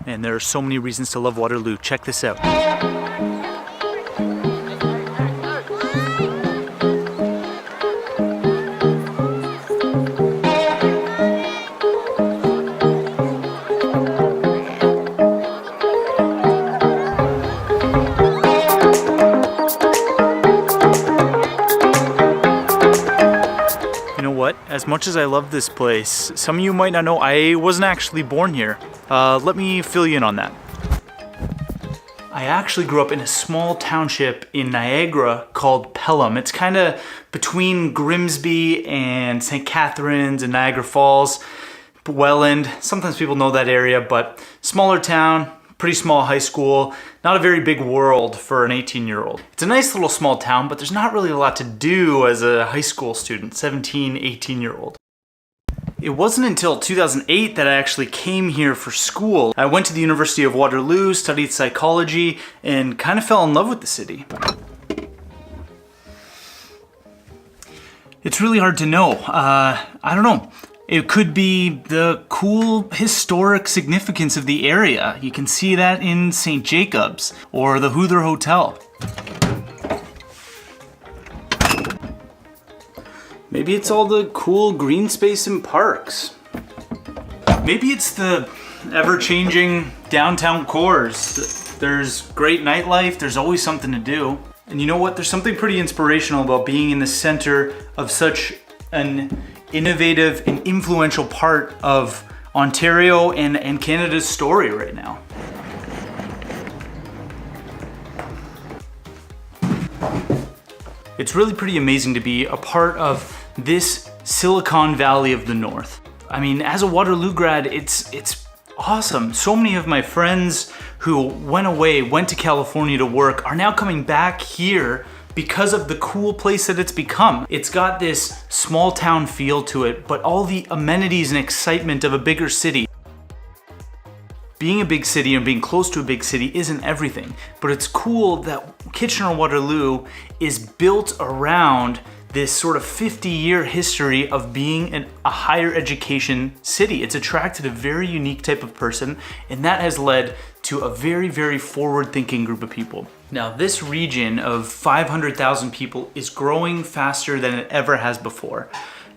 And there are so many reasons to love Waterloo. Check this out. As much as I love this place, some of you might not know I wasn't actually born here. Let me fill you in on that. I actually grew up in a small township in Niagara called Pelham. It's kind of between Grimsby and St. Catharines and Niagara Falls, Welland. Sometimes people know that area, but smaller town, pretty small high school, not a very big world for an 18-year-old. It's a nice little small town, but there's not really a lot to do as a high school student, 17, 18-year-old. It wasn't until 2008 that I actually came here for school. I went to the University of Waterloo, studied psychology, and kind of fell in love with the city. It's really hard to know. I don't know. It could be the cool historic significance of the area. You can see that in St. Jacobs or the Hoother Hotel. Maybe it's all the cool green space and parks. Maybe it's the ever-changing downtown cores. There's great nightlife, there's always something to do. And you know what? There's something pretty inspirational about being in the center of such an innovative and influential part of Ontario and Canada's story right now. It's really pretty amazing to be a part of this Silicon Valley of the North. I mean, as a Waterloo grad, it's awesome. So many of my friends who went to California to work are now coming back here because of the cool place that it's become. It's got this small town feel to it, but all the amenities and excitement of a bigger city. Being a big city and being close to a big city isn't everything, but it's cool that Kitchener-Waterloo is built around this sort of 50-year history of being a higher education city. It's attracted a very unique type of person, and that has led to a very, very forward-thinking group of people. Now, this region of 500,000 people is growing faster than it ever has before.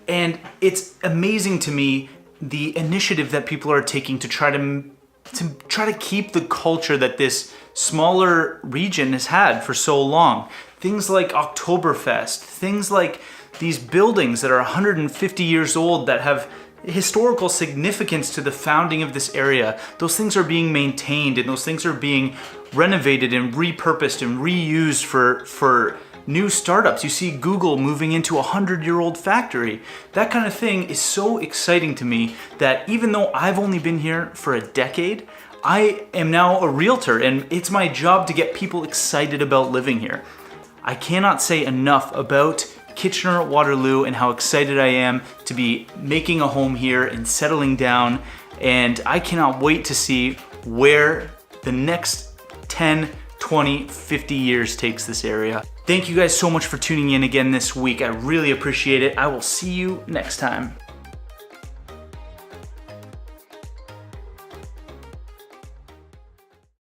And it's amazing to me the initiative that people are taking to try to keep the culture that this smaller region has had for so long. Things like Oktoberfest, things like these buildings that are 150 years old that have historical significance to the founding of this area. Those things are being maintained and those things are being renovated and repurposed and reused for new startups. You see Google moving into a 100-year-old factory. That kind of thing is so exciting to me that even though I've only been here for a decade, I am now a realtor and it's my job to get people excited about living here. I cannot say enough about Kitchener-Waterloo and how excited I am to be making a home here and settling down, and I cannot wait to see where the next 10, 20, 50 years takes this area. Thank you guys so much for tuning in again this week. I really appreciate it. I will see you next time.